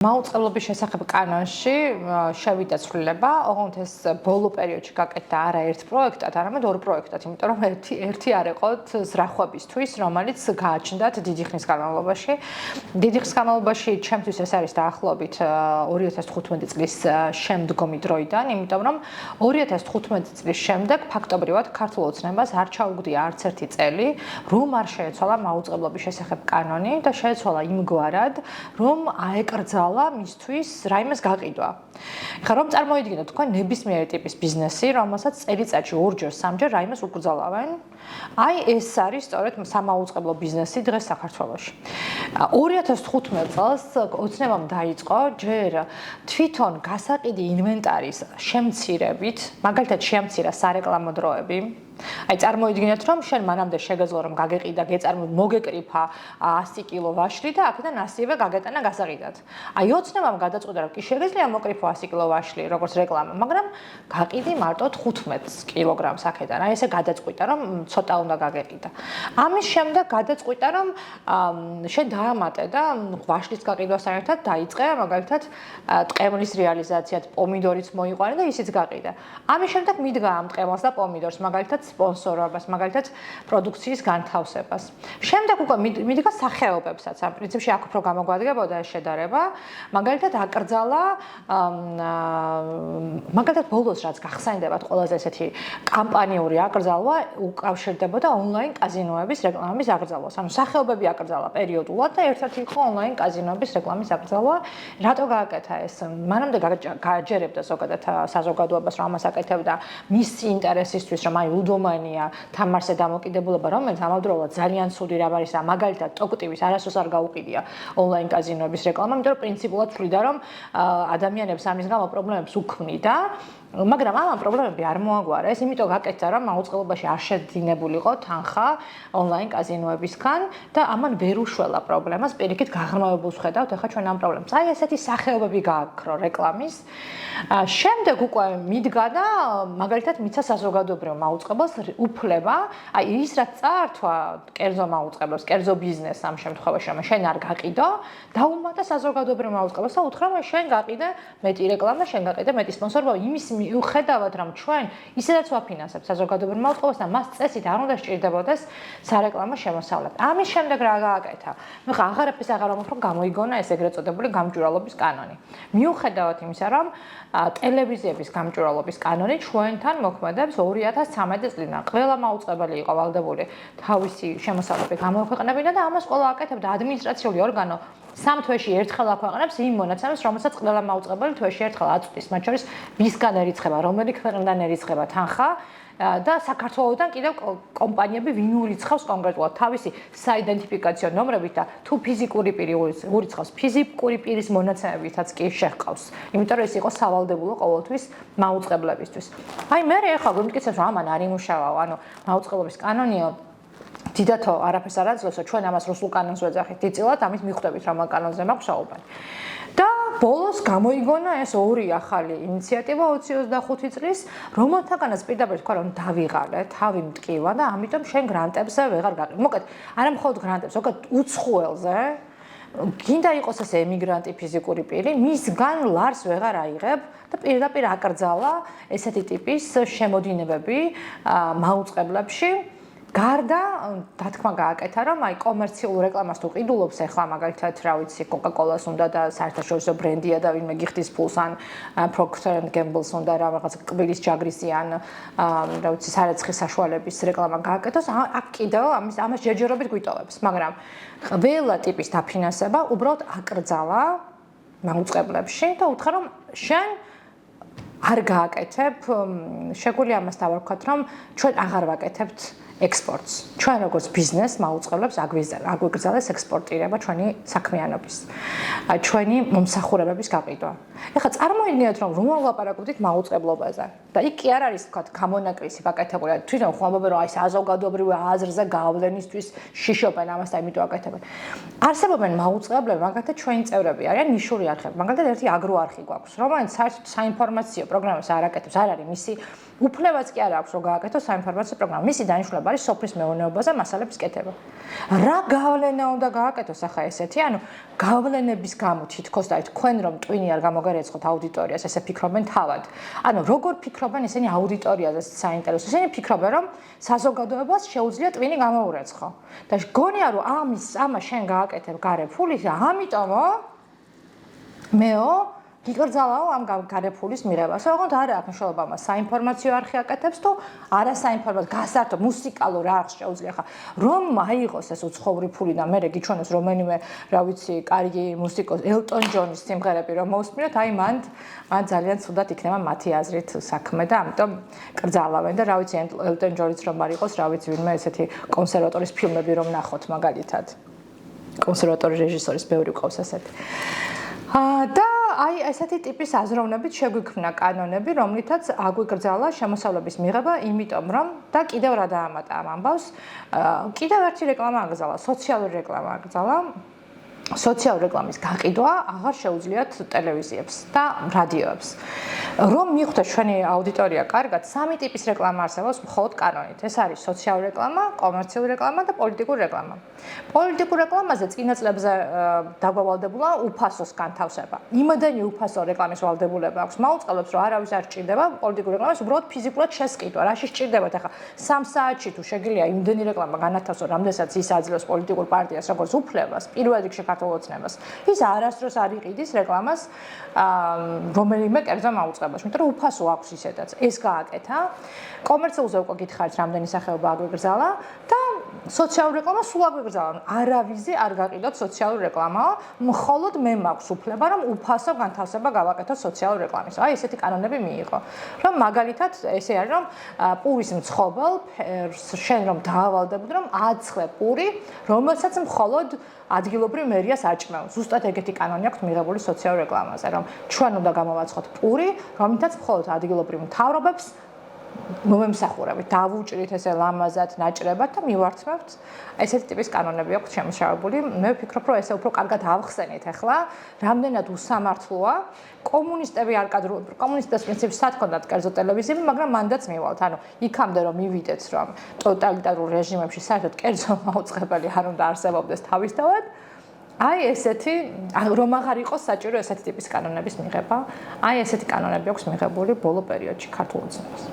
მაუწყებლობის შესახებ კანონში შევიდა ცვლილება, ოღონდ ეს ბოლო პერიოდში გაკეთდა არა ერთ პროექტად, არამედ ორ პროექტად, იმიტომ რომ ერთი არ ეყოთ ზრახვებისთვის, რომელიც გააჩნდათ დიდი ხნის განმავლობაში. დიდი ხნის განმავლობაში ჩემთვის ეს არის დაახლოებით 2015 წლის შემდგომი დროიდან, იმიტომ რომ 2015 წლის შემდეგ ფაქტობრივად ქართულ ოცნებას არ ჩაუგდია არც ერთი წელი, რომ არ შეეცვალა მაუწყებლობის შესახებ კანონი და შეეცვალა იმგვარად, რომ აეკრძალა მისთვის რაიმეს გაყიდვა. ხა რომ წარმოიდგინოთ თქვენ ნებისმიერი ტიპის ბიზნესი, რომელსაც წელიწადში ორჯერ, სამჯერ რაიმეს უკრძალავენ, აი ეს არის სწორედ სამაუწყებლო ბიზნესი დღეს საქართველოში. 2015 წელს ოცნებამ დაიწყო ჯერ თვითონ გასაყიდი ინვენტარის შემცირებით, მაგალითად შეამცირა სარეკლამო დროები. აი წარმოიდგინეთ რომ შენ მანამდე შეგეძლო რომ გაგეყიდა, მოგეკრიფა 100 კილო ვაშლი და აქედან ასივე გაგეტანა გასაყიდად. აი ოცნებამ გადაწყვიტა რომ კი შეგეძლია მოკრიფო 100 კილო ვაშლი როგორც რეკლამა, მაგრამ გაყიდი მარტო 15 კილოგრამს აქედან. აი ესე გადაწყვიტა რომ ცოტა უნდა გაგეყიდა. ამის შემდეგ გადაწყვიტა რომ შენ დაამატე და ვაშლის გაყიდვასთან ერთად დაიწყე მაგალითად ტყემლის რეალიზაციად, პომიდორიც მოიყვანე და ისიც გაყიდა. ამის შემდეგ მიდგა ამ ტყემლს და პომიდორს მაგალითად სპონსორობას, მაგალითად პროდუქციის განთავსებას. შემდეგ უკვე მიდგა სახეობებსაც. ამ პრინციპში აქ უფრო გამოგვადგებოდა ეს შედარება. მაგალითად აკრძალა მაგალითად ბოლოს რაც გახსენდებათ ყველაზე ესეთი კამპანიური აკრძალვა უკავშირდებოდა ონლაინ კაზინოების რეკლამების აკრძალვას. ანუ სახეობები აკრძალა პერიოდულად და ერთ-ერთი იყო ონლაინ კაზინოების რეკლამის აკრძალვა. რატო გააკეთა ეს? მანამდე გააჯერებდა ზოგადად საზოგადოებას რომ ამას აკეთებდა მისი ინტერესისთვის, რომ აი ლუდომანია, თამარზე დამოკიდებულება, რომელიც ამავდროულად ძალიან ცუდი რამ არის და მაგალითად ტოკ-ტივის არასდროს არ გაუყიდია ონლაინ კაზინოების რეკლამა, იმიტომ რომ პრინციპულად თვლიდა რომ ადამიანებს ამის გამო პრობლემებს უქმნიდა. მაგრამ ამ პრობლემები არ მოაგვარეს, იმიტომ გაკეთდა რომ მაუწყებლობაში არ შეძინებულიყო თანხა ონლაინ კაზინოებისგან და ამან ვერ უშველა პრობლემას, პირიქით გაღრმავებულს ხედავთ ახლა ჩვენ ამ პრობლემას. აი ესეთი სახეობები გააქრო რეკლამის. შემდეგ უკვე მიდგა და მაგალითად მიცა საზოგადოებრივ მაუწყებელს უფლება, აი ის რაც წაართვა კერძო მაუწყებელს, კერძო ბიზნესს ამ შემთხვევაში, რომ შენ არ გაყიდო, დაუმატა საზოგადოებრივ მაუწყებელს და უთხრა, რომ შენ გაყიდე მეტი რეკლამა, შენ გაყიდე მეტი სპონსორობა, იმის მიუხედავად რომ ჩვენ ისედაც ვაფინანსებთ საზოგადოებრივ მაუწყებელს და მას წესით არ უნდა სჭირდებოდეს სარეკლამო შემოსავლები. ამის შემდეგ რა გააკეთა? ნუ ხა აღარაფერს აღარ ამბობ, რომ გამოიგონა ეს ეგრეთ წოდებული გამჭვირვალობის კანონი. მიუხედავად იმისა, რომ ტელევიზიების გამჭვირვალობის კანონი ჩვენთან მოქმედებს 2013 წლიდან. ყველა მაუწყებელი იყო ვალდებული თავისი შემოსავლები გამოექვეყნებინა და ამას ყველა აკეთებდა ადმინისტრაციული ორგანო. 3 თვეში ერთხელ აქვეყნებს იმ მონაცემებს, რომელსაც ყველა მაუწყებელი თვეში ერთხელ აწვდის, მათ შორის ვისგან ერიცხება, რომელი ქვეყნიდან ერიცხება თანხა და საქართველოსთან კიდევ კომპანიები ვინ ურიცხავს კონკრეტულად თავისი საიდენტიფიკაციო ნომრებით და თუ ფიზიკური პირი ურიცხავს ფიზიკური პირის მონაცემებითაც კი შეჰყავს. იმიტომ რომ ეს იყო სავალდებულო ყოველთვის მაუწყებლებისთვის. აი მე ახლა გვიმტკიცებს რომ ამან არ იმუშავაო, ანუ მაუწყებლობის კანონიო დიდათო არაფერს არ აძლევსო, ჩვენ ამას რუსულ კანონს ვეძახით დიდწილად, ამით მიხვდებით რომ ამ კანონზე მაქვს საუბარი. და ბოლოს გამოიგონა ეს ორი ახალი ინიციატივა 2025 წლის, რომელთაგანაც პირდაპირ თქვა რომ დავიღალე, თავი მტკივა და ამიტომ შენ გრანტებზე ვეღარ გაყიდე. მოკეთ, არა მხოლოდ გრანტებს, ზოგადად უცხოელზე გინდა იყოს ეს ემიგრანტი ფიზიკური პირი, მისგან ლარს ვეღარ აიღებ და პირდაპირ აკრძალა ესეთი ტიპის შემოდინებები მაუწყებლებში. გარდა დათქმა გააკეთა რომ აი კომერციულ რეკლამას თუ ყიდულობს ახლა მაგალითად რა ვიცი Coca-Cola-ს უნდა და საერთაშორისო ბრენდია და ვინმე გიხდის ფულს ან Procter & Gamble-ს უნდა რაღაც კბილის ჯაგრისი ან რა ვიცი სარეცხის საშუალების რეკლამა გააკეთოს, აქ კიდევ ამას ჯერჯერობით გვიტოვებს, მაგრამ ყველა ტიპის დაფინანსება უბრალოდ აკრძალა მაუწყებლებში და უთხრა რომ შენ არ გააკეთებ, შეგვიძლია ამას დავარქვათ რომ ჩვენ აღარ ვაკეთებთ ექსპორტს. ჩვენ როგორც ბიზნეს მაუწყებლებს აგვიგრძელეს ექსპორტირება ჩვენი საქმიანობის, ჩვენი მომსახურებების გაყიდვა. ეხლა წარმოიდგინეთ რომ ვლაპარაკობთ მაუწყებლობაზე და იქ კი არ არის თქვა გამონაკლისი გაკეთებული, თვითონ ხმობობენ რომ აი საზოგადოებრივ აზრზე გავლენისთვის შიშობენ ამას და იმიტომ აკეთებენ. არსებობენ მაუწყებლები, მაგალითად ჩვენი წევრები არიან ნიშური არხები, მაგალითად ერთი აგროარხი გვაქვს, რომელიც საინფორმაციო პროგრამას არ აკეთებს, არ არის მისი უფლებაც კი არ აქვს რომ გააკეთოს საინფორმაციო პროგრამა. მისი დანიშნულება არის სოფლის მეურნეობაზე მასალების კეთება. რა გავლენა უნდა გააკეთოს ახლა ესეთი, ანუ გავლენების გამო თითქოს და თქვენ რომ ტვინი არ გამოგარეცხოთ აუდიტორიას, ესე ფიქრობენ თავად. ანუ როგორ ფიქრობენ ესენი აუდიტორიაზე საინტერესო. ესენი ფიქრობენ რომ საზოგადოებას შეუძლია ტვინი გამოურეცხო. და გონია რომ ამას შენ გააკეთებ გარე ფულის, ამიტომო მეო გიკრძალაო ამ გარეფულის მიღებას. ოღონდ არა აქვს მნიშვნელობა მას საინფორმაციო არხი აკეთებს თუ არა საინფორმაციო გასართო მუსიკალურ არხს შეუძლია ხა რომ აიღოს ეს უცხოური ფული და მე გიჩვენოს რომელიმე რა ვიცი კარგი მუსიკოს ელტონ ჯონის სიმღერები რომ მოусმინოთ აი მან ძალიან ცუდად იქნება მათი აზრით საქმე და ამიტომ კრძალავენ და რა ვიცი ელტონ ჯონის რომ არ იყოს რა ვიცი ვინმე ესეთი კონსერვატორის ფილმები რომ ნახოთ მაგალითად კონსერვატორი რეჟისორის ბევრი ყავს ესეთი და აი ესეთი ტიპის აზროვნებით შეგვიქმნა კანონები, რომლითაც აგვიკრძალა შემოსავლების მიღება, იმიტომ რომ და კიდევ რა დაამატა ამ ამბავს, კიდევ ერთი რეკლამა აკრძალა, სოციალური რეკლამა აკრძალა. სოციალური რეკლამის გაყიდვა აღარ შეუძლიათ ტელევიზიებს და რადიოებს. რომ მიხვდეთ ჩვენი აუდიტორია კარგად, სამი ტიპის რეკლამა არსებობს მხოლოდ კანონით. ეს არის სოციალური რეკლამა, კომერციული რეკლამა და პოლიტიკური რეკლამა. პოლიტიკურ რეკლამაზე წინა წლებზე დაგვავალდებულა უფასოს განთავსება. იმდენი უფასო რეკლამის ვალდებულება აქვს მაუწყებლებს, რომ არავის არ სჭირდება პოლიტიკურ რეკლამას, უბრალოდ ფიზიკურად შესყიდვა. რაში სჭირდებათ ახლა 3 საათში თუ შეგიძლია იმდენი რეკლამა განათავსო, რამდენსაც ის აძლევს პოლიტიკურ პარტიას როგორც უფლებას, პირველ რიგში ოცნებას. ის არასდროს არ იყიდის რეკლამას რომელიმე კერძო მაუწყებელს, იმიტომ რომ უფასო აქვს ისედაც. ეს გააკეთა. კომერციულზე უკვე გითხარით, რამდენი სახეობა აგვიგრძალა და სოციალური რეკლამა სულ აგვიგრძალა. არავიზე არ გაყიდოთ სოციალური რეკლამა, მხოლოდ მე მაქვს უფლება, რომ უფასო განთავსება გავაკეთო სოციალური რეკლამის. აი ესეთი კანონები მიიღო. რომ მაგალითად ესე არის, რომ პურის მცხოველ შენ რომ დაავალდებოდ, რომ აცხლე პური, რომელსაც მხოლოდ ადგილობრივ მერიას აჭმევს. ზუსტად ეგეთი კანონი აქვს მიღებული სოციალურ რეკლამაზე, რომ ჩვენ უნდა გამოვაცხოთ პური, რომლითაც მხოლოდ ადგილობრივ მთავრობებს მომემსახურებით, დავუჭრით ესე ლამაზად ნაჭრებად და მივართმევთ. ესეთი ტიპის კანონები აქვს შემუშავებული. მე ვფიქრობ, რომ ესე უფრო კარგად ავხსენით ახლა, რამდენად უსამართლოა. კომუნისტები არ კადრობენ. კომუნისტებს პრინციპში სათქონდათ კერძო ტელევიზიები, მაგრამ მანდაც მივალთ. ანუ იქამდე რომ მივიდეთ, რომ ტოტალიტარულ რეჟიმებში საერთოდ კერძო მაუწყებელი არ უნდა არსებობდეს თავისთავად. აი ესეთი რომ აღარ იყოს საჭირო ესეთი ტიპის კანონების მიღება. აი ესეთი კანონები აქვს მიღებული ბოლო პერიოდში ქართულ ოცნებას.